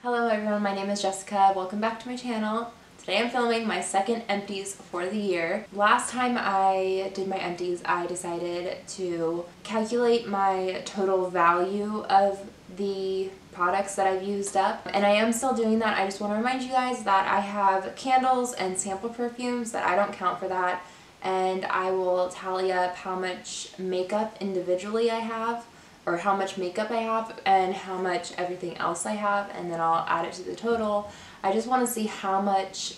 Hello everyone, my name is Jessica. Welcome back to my channel. Today I'm filming my second empties for the year. Last time I did my empties, I decided to calculate my total value of the products that I've used up, and I am still doing that. I just want to remind you guys that I have candles and sample perfumes that I don't count for that, and I will tally up how much makeup individually I have, or how much makeup I have and how much everything else I have, and then I'll add it to the total. I just want to see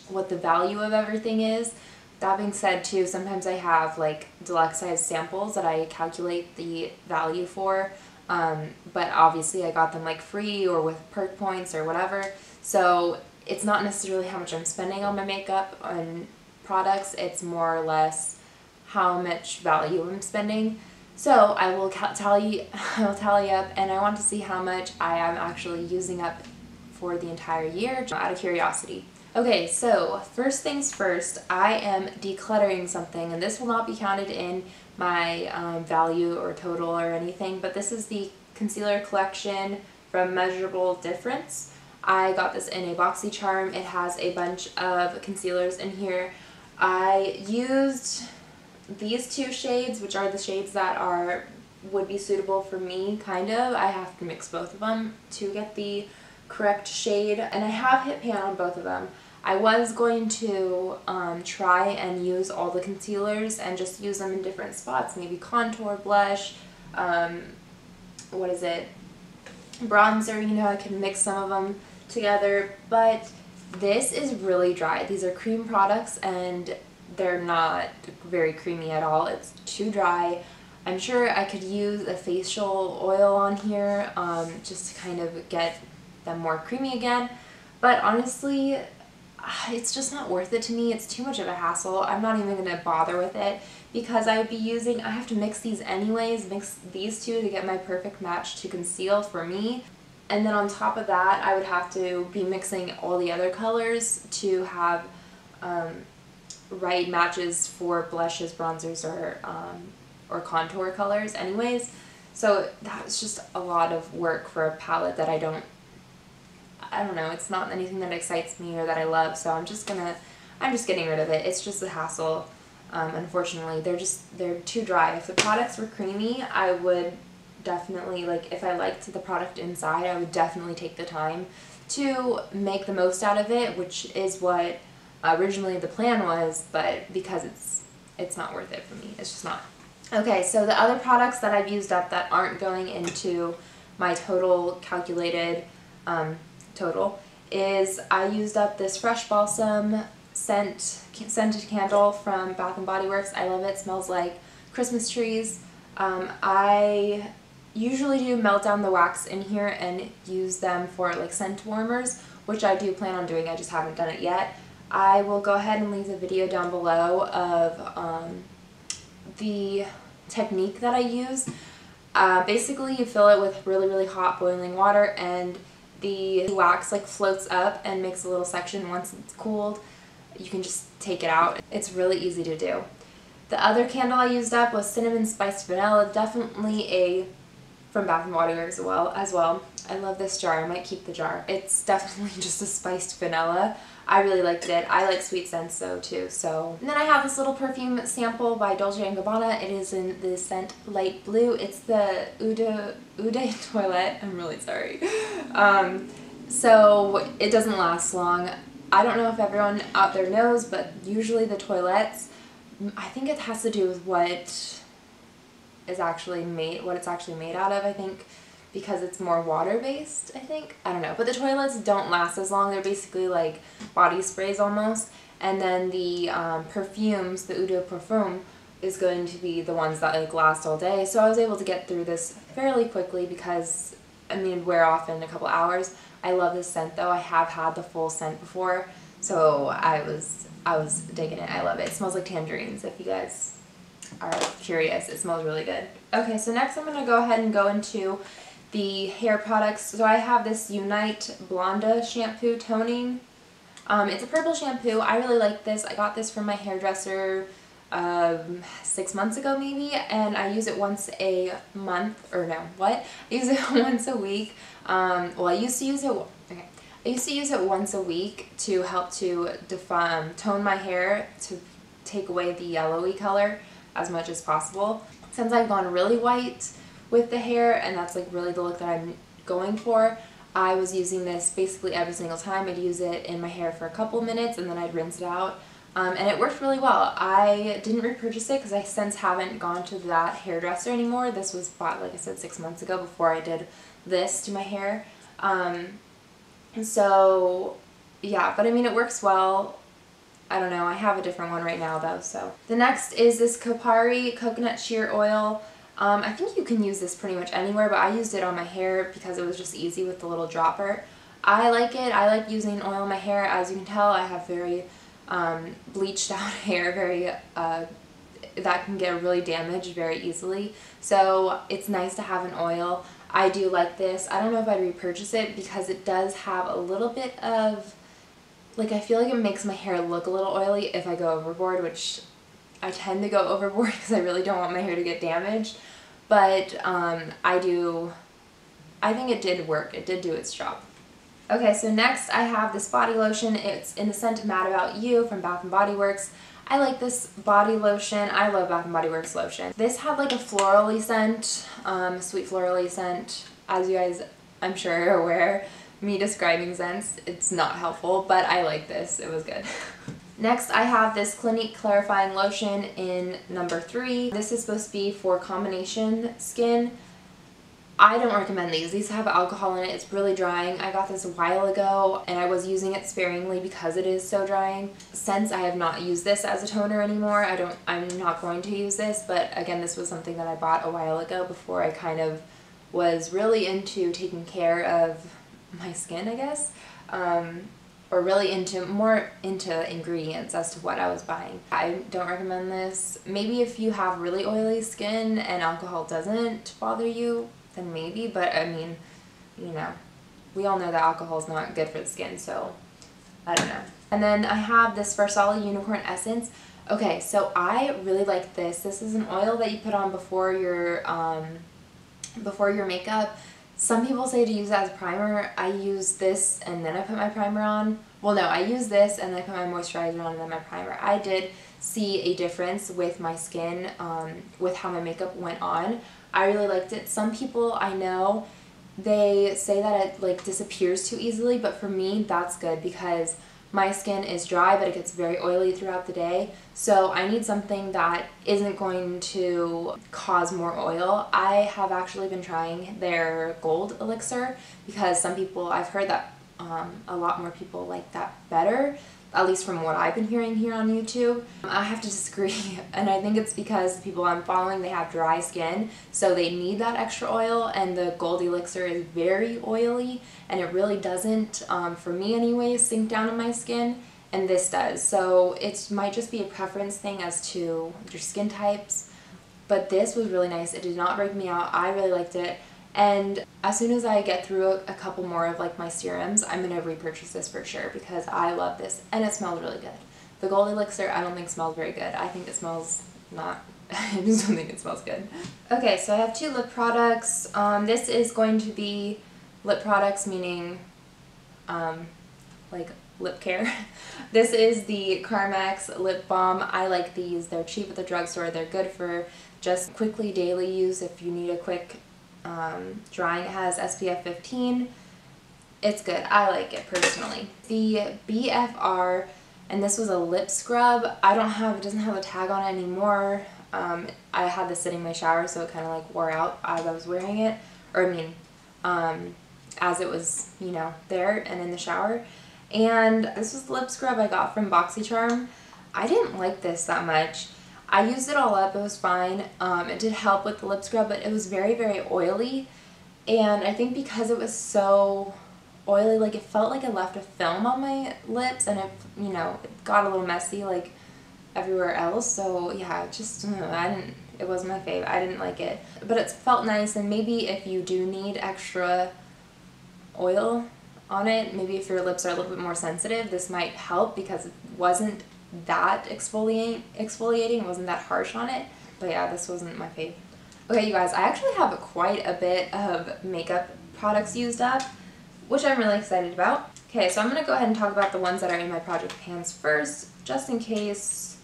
what the value of everything is. That being said too, sometimes I have like deluxe size samples that I calculate the value for, but obviously I got them like free or with perk points or whatever, so it's not necessarily how much I'm spending on my makeup and products, it's more or less how much value I'm spending. So I will tally up, and I want to see how much I am actually using up for the entire year, out of curiosity. Okay, so first things first, I am decluttering something, and this will not be counted in my value or total or anything, but this is the concealer collection from Measurable Difference. I got this in a BoxyCharm. It has a bunch of concealers in here. I used these two shades, which are the shades that would be suitable for me, kind of. I have to mix both of them to get the correct shade, and I have hit pan on both of them. I was going to try and use all the concealers and just use them in different spots, maybe contour, blush, bronzer, you know, I can mix some of them together, but this is really dry. These are cream products and they're not very creamy at all. It's too dry. I'm sure I could use a facial oil on here just to kind of get them more creamy again, but honestly it's just not worth it to me. It's too much of a hassle. I'm not even going to bother with it because I have to mix these anyways, mix these two to get my perfect match to conceal for me, and then on top of that I would have to be mixing all the other colors to have right matches for blushes, bronzers, or contour colors anyways. So that's just a lot of work for a palette that I don't know, it's not anything that excites me or that I love, so I'm just getting rid of it. It's just a hassle. Unfortunately, they're too dry. If the products were creamy, I would definitely, like, if I liked the product inside, I would definitely take the time to make the most out of it, which is what originally the plan was, but because it's not worth it for me. It's just not. Okay, so the other products that I've used up that aren't going into my total calculated total is I used up this Fresh Balsam scented candle from Bath & Body Works. I love it. It smells like Christmas trees. I usually do melt down the wax in here and use them for like scent warmers, which I do plan on doing. I just haven't done it yet. I will go ahead and leave the video down below of the technique that I use. Basically you fill it with really, really hot boiling water, and the wax like floats up and makes a little section. Once it's cooled, you can just take it out. It's really easy to do. The other candle I used up was Cinnamon Spiced Vanilla, definitely from Bath & Body Works as well. I love this jar. I might keep the jar. It's definitely just a spiced vanilla. I really liked it. I like sweet scents though too. So, and then I have this little perfume sample by Dolce & Gabbana. It is in the scent Light Blue. It's the Ude Toilette. I'm really sorry. So it doesn't last long. I don't know if everyone out there knows, but usually the toilettes, I think it has to do with what it's actually made out of, I think, because it's more water-based, I think. I don't know. But the toilets don't last as long. They're basically like body sprays almost. And then the perfumes, the Eau de Parfum, is going to be the ones that like last all day. So I was able to get through this fairly quickly because, I mean, it'd wear off in a couple hours. I love this scent though. I have had the full scent before, so I was digging it. I love it. It smells like tangerines, if you guys are curious. It smells really good. Okay, so next I'm going to go ahead and go into the hair products. So I have this Unite Blonda shampoo toning. It's a purple shampoo. I really like this. I got this from my hairdresser 6 months ago maybe, and I use it once a month, or no, what? I use it once a week. Well, I used to use it, okay. I used to use it once a week to help to tone my hair to take away the yellowy color as much as possible. Since I've gone really white with the hair, and that's like really the look that I'm going for, I was using this basically every single time. I'd use it in my hair for a couple minutes and then I'd rinse it out. And it worked really well. I didn't repurchase it because I since haven't gone to that hairdresser anymore. This was bought, like I said, 6 months ago before I did this to my hair. So yeah, but I mean, it works well. I don't know, I have a different one right now though, so. The next is this Kopari Coconut Shear Oil. I think you can use this pretty much anywhere, but I used it on my hair because it was just easy with the little dropper. I like it. I like using oil in my hair. As you can tell, I have very bleached out hair, very that can get really damaged very easily. So it's nice to have an oil. I do like this. I don't know if I'd repurchase it because it does have a little bit of, like, I feel like it makes my hair look a little oily if I go overboard, which I tend to go overboard because I really don't want my hair to get damaged. But I think it did work. It did do its job. Okay, so next I have this body lotion. It's in the scent Mad About You from Bath & Body Works. I like this body lotion. I love Bath & Body Works lotion. This had like a florally scent, sweet florally scent. As you guys, I'm sure, are aware, me describing scents, it's not helpful, but I like this. It was good. Next, I have this Clinique Clarifying Lotion in number 3. This is supposed to be for combination skin. I don't recommend these. These have alcohol in it. It's really drying. I got this a while ago and I was using it sparingly because it is so drying. Since I have not used this as a toner anymore, I'm not going to use this, but again, this was something that I bought a while ago before I kind of was really into taking care of my skin, I guess. Or really more into ingredients as to what I was buying. I don't recommend this. Maybe if you have really oily skin and alcohol doesn't bother you, then maybe, but I mean, you know, we all know that alcohol is not good for the skin, so I don't know. And then I have this Farsali Unicorn Essence. Okay, so I really like this. This is an oil that you put on before your makeup. Some people say to use it as a primer. I use this and then I put my primer on. Well, no, I use this and then I put my moisturizer on and then my primer. I did see a difference with my skin, with how my makeup went on. I really liked it. Some people I know, they say that it like disappears too easily, but for me that's good because my skin is dry but it gets very oily throughout the day. So I need something that isn't going to cause more oil. I have actually been trying their gold elixir because some people, I've heard that a lot more people like that better, at least from what I've been hearing here on YouTube. I have to disagree, and I think it's because the people I'm following, they have dry skin, so they need that extra oil, and the gold elixir is very oily, and it really doesn't, for me anyways, sink down in my skin, and this does. So it might just be a preference thing as to your skin types, but this was really nice. It did not break me out. I really liked it. And as soon as I get through a couple more of like my serums, I'm going to repurchase this for sure because I love this and it smells really good. The gold elixir I don't think smells very good. I think it smells not, I just don't think it smells good. Okay, so I have 2 lip products. This is going to be lip products, meaning like lip care. This is the Carmex Lip Balm. I like these. They're cheap at the drugstore. They're good for just quickly daily use if you need a quick drying. It has SPF 15. It's good. I like it personally. The BFR, and this was a lip scrub. It doesn't have a tag on it anymore. I had this sitting in my shower, so it kind of like wore out as I was wearing it, or I mean, as it was, you know, there and in the shower. And this was the lip scrub I got from BoxyCharm. I didn't like this that much. I used it all up, it was fine. It did help with the lip scrub, but it was very, very oily. And I think because it was so oily, like it felt like it left a film on my lips, and it, you know, it got a little messy like everywhere else. So yeah, just, it wasn't my fave. I didn't like it. But it felt nice, and maybe if you do need extra oil on it, maybe if your lips are a little bit more sensitive, this might help because it wasn't that exfoliating, it wasn't that harsh on it. But yeah, this wasn't my fave. Okay, you guys, I actually have quite a bit of makeup products used up. which I'm really excited about. Okay, so I'm going to go ahead and talk about the ones that are in my project pans first, just in case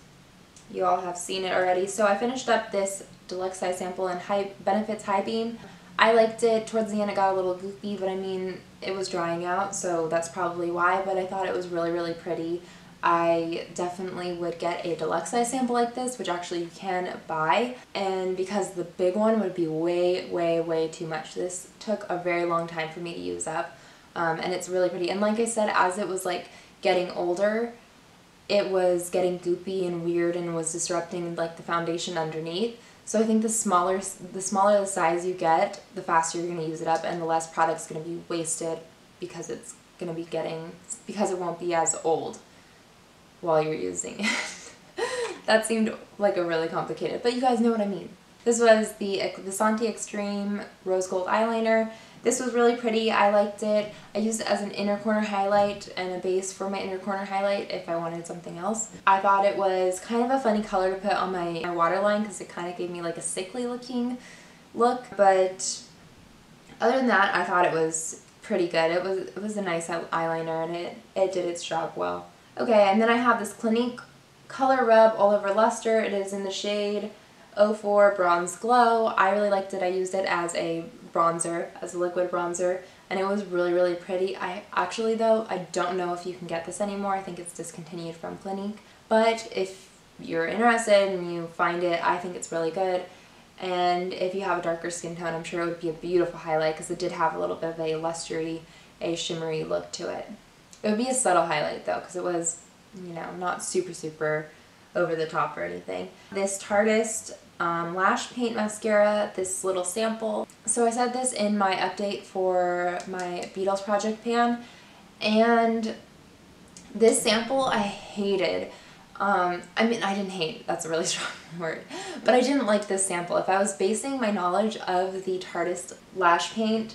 you all have seen it already. So I finished up this deluxe size sample in Benefits High Beam. I liked it. Towards the end it got a little goopy, but I mean, it was drying out, so that's probably why, but I thought it was really, really pretty. I definitely would get a deluxe size sample like this, which actually you can buy, and because the big one would be way, way, way too much. This took a very long time for me to use up, and it's really pretty. And like I said, as it was like getting older, it was getting goopy and weird and was disrupting like the foundation underneath. So I think the smaller the size you get, the faster you're going to use it up, and the less product's going to be wasted because it's going to be because it won't be as old while you're using it. That seemed like a really complicated, but you guys know what I mean. This was the Santi Extreme Rose Gold Eyeliner. This was really pretty. I liked it. I used it as an inner corner highlight and a base for my inner corner highlight if I wanted something else. I thought it was kind of a funny color to put on my waterline because it kind of gave me like a sickly looking look, but other than that, I thought it was pretty good. It was a nice eyeliner, and it did its job well. Okay, and then I have this Clinique Color Rub All Over Luster. It is in the shade 04 Bronze Glow. I really liked it. I used it as a bronzer, as a liquid bronzer, and it was really, really pretty. I actually, though, I don't know if you can get this anymore. I think it's discontinued from Clinique, but if you're interested and you find it, I think it's really good. And if you have a darker skin tone, I'm sure it would be a beautiful highlight because it did have a little bit of a lustery, a shimmery look to it. It would be a subtle highlight though, because it was, you know, not super, super over the top or anything. This Tarteist Lash Paint Mascara, this little sample. So I said this in my update for my Beatles project pan, and this sample I hated. I mean, I didn't hate, that's a really strong word, but I didn't like this sample. If I was basing my knowledge of the Tarteist lash paint,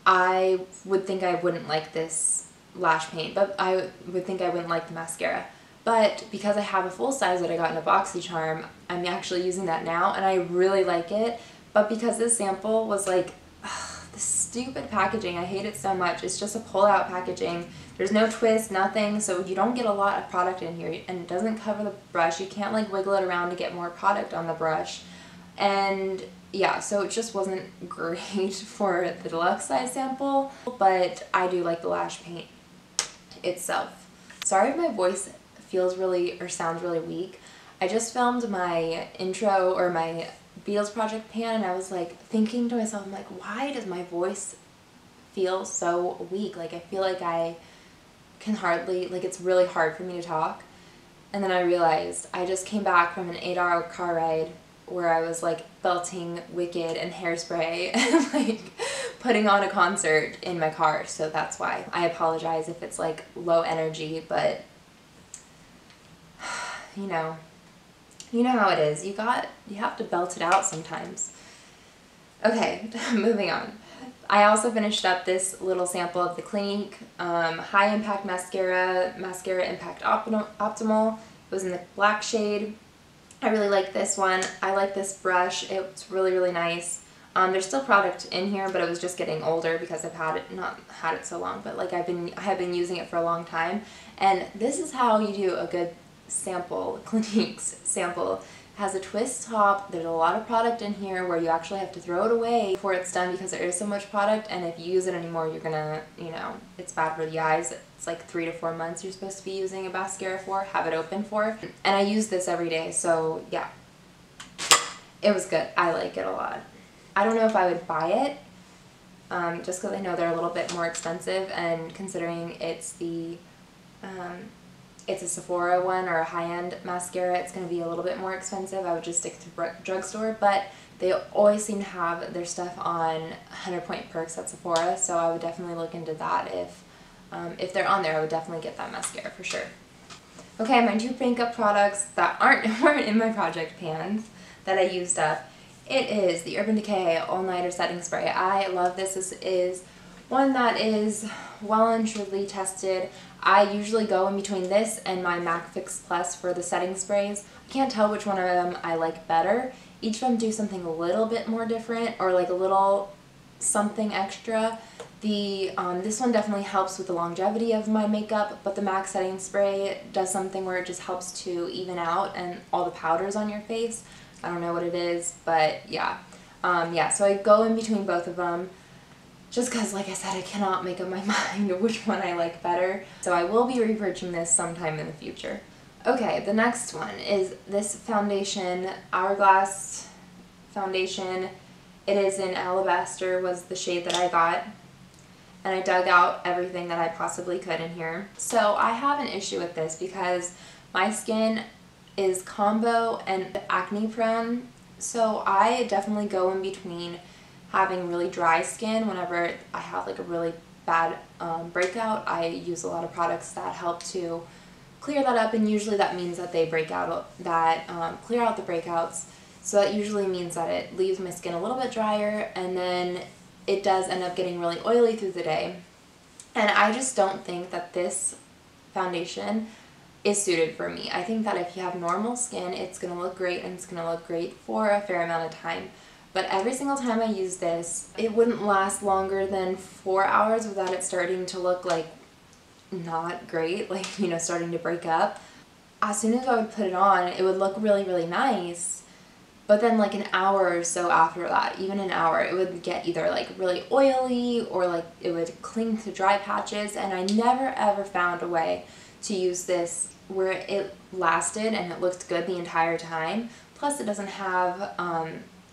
I would think I wouldn't like this lash paint, but I would think I wouldn't like the mascara. But because I have a full size that I got in a BoxyCharm, I'm actually using that now, and I really like it. But because this sample was like, ugh, this stupid packaging, I hate it so much. It's just a pull-out packaging. There's no twist, nothing, so you don't get a lot of product in here, and it doesn't cover the brush. You can't like wiggle it around to get more product on the brush. And yeah, so it just wasn't great for the deluxe size sample, but I do like the lash paint itself. Sorry if my voice feels really or sounds really weak. I just filmed my intro or my Beatles project pan, and I was like thinking to myself, I'm like, why does my voice feel so weak? Like I feel like I can hardly, like it's really hard for me to talk. And then I realized I just came back from an 8-hour car ride where I was like belting Wicked and Hairspray and like putting on a concert in my car, so that's why. I apologize if it's like low energy, but you know how it is. You have to belt it out sometimes. Okay, moving on. I also finished up this little sample of the Clinique High Impact Mascara Impact Optimal. It was in the black shade. I really like this one. I like this brush. It's really, really nice. There's still product in here, but it was just getting older because I've not had it so long, but like I have been using it for a long time. And this is how you do a good sample, Clinique's sample. It has a twist top. There's a lot of product in here where you actually have to throw it away before it's done because there is so much product, and if you use it anymore, you're gonna, you know, it's bad for the eyes. It's like 3 to 4 months you're supposed to be using a mascara for, have it open for. And I use this every day, so yeah. It was good. I like it a lot. I don't know if I would buy it, just because I know they're a little bit more expensive, and considering it's a Sephora one or a high-end mascara, it's going to be a little bit more expensive. I would just stick to drugstore, but they always seem to have their stuff on 100 Point Perks at Sephora, so I would definitely look into that. If they're on there, I would definitely get that mascara for sure. Okay, my 2 makeup products that weren't in my project pans that I used up. It is the Urban Decay All Nighter Setting Spray. I love this. This is one that is well and truly tested. I usually go in between this and my MAC Fix Plus for the setting sprays. I can't tell which one of them I like better. Each of them do something a little bit more different, or like a little something extra, This one definitely helps with the longevity of my makeup, but the MAC setting spray does something where it just helps to even out and all the powders on your face. I don't know what it is, but yeah. So I go in between both of them just because, like I said, I cannot make up my mind which one I like better. So I will be repurchasing this sometime in the future. Okay, the next one is this foundation, Hourglass foundation. It is in Alabaster, was the shade that I got. And I dug out everything that I possibly could in here. So I have an issue with this because my skin is combo and acne prone. So I definitely go in between having really dry skin whenever I have like a really bad breakout. I use a lot of products that help to clear that up, and usually that means that they break out, clear out the breakouts. So that usually means that it leaves my skin a little bit drier, and then it does end up getting really oily through the day. And I just don't think that this foundation is suited for me. I think that if you have normal skin, it's going to look great, and it's going to look great for a fair amount of time. But every single time I use this, it wouldn't last longer than 4 hours without it starting to look like not great, like, you know, starting to break up. As soon as I would put it on, it would look really, really nice. But then like an hour or so after that, even an hour, it would get either like really oily or like it would cling to dry patches, and I never ever found a way to use this where it lasted and it looked good the entire time. Plus it doesn't have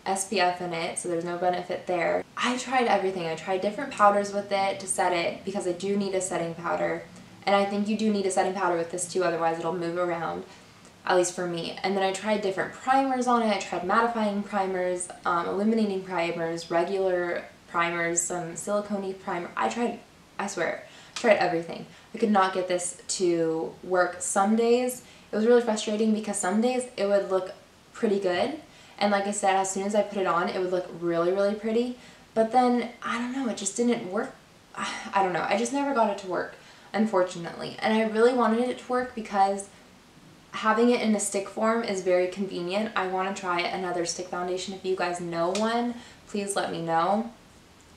SPF in it, so there's no benefit there. I tried everything. I tried different powders with it to set it because I do need a setting powder, and I think you do need a setting powder with this too, otherwise it'll move around. At least for me. And then I tried different primers on it. I tried mattifying primers, illuminating primers, regular primers, some silicone-y primer. I swear, I tried everything. I could not get this to work. Some days it was really frustrating because some days it would look pretty good. And like I said, as soon as I put it on, it would look really, really pretty. But then, I don't know, it just didn't work. I don't know. I just never got it to work, unfortunately. And I really wanted it to work because having it in a stick form is very convenient. I want to try another stick foundation. If you guys know one, please let me know,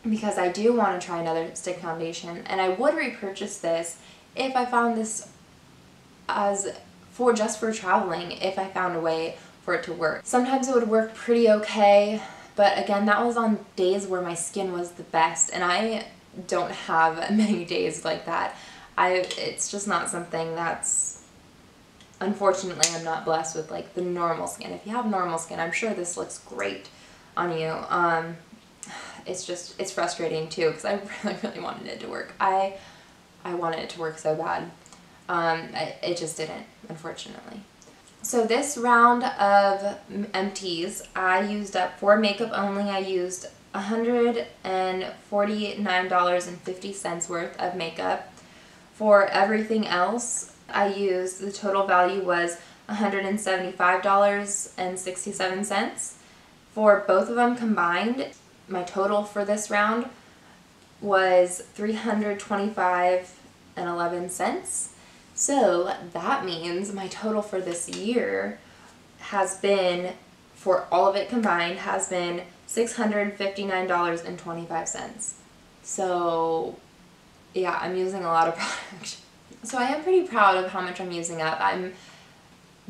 because I do want to try another stick foundation, and I would repurchase this if I found this just for traveling, if I found a way for it to work. Sometimes it would work pretty okay, but again, that was on days where my skin was the best, and I don't have many days like that. It's just not something that's, unfortunately, I'm not blessed with like the normal skin. If you have normal skin, I'm sure this looks great on you. It's frustrating too because I really, really wanted it to work. I wanted it to work so bad. It just didn't, unfortunately. So this round of empties, I used up, for makeup only, I used $149.50 worth of makeup. For everything else, I used, the total value was $175.67. For both of them combined, my total for this round was $325.11. So that means my total for this year has been, for all of it combined, has been $659.25. So yeah, I'm using a lot of product. So I am pretty proud of how much I'm using up.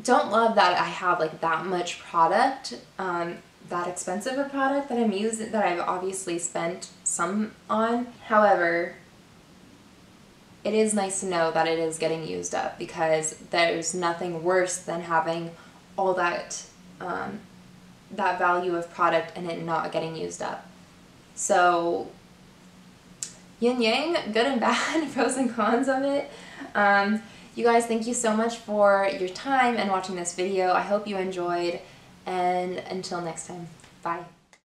Don't love that I have like that much product, that expensive a product that I'm using, that I've obviously spent some on. However, it is nice to know that it is getting used up, because there's nothing worse than having all that that value of product and it not getting used up. So yin yang, good and bad, pros and cons of it. You guys, thank you so much for your time and watching this video. I hope you enjoyed, and until next time, bye.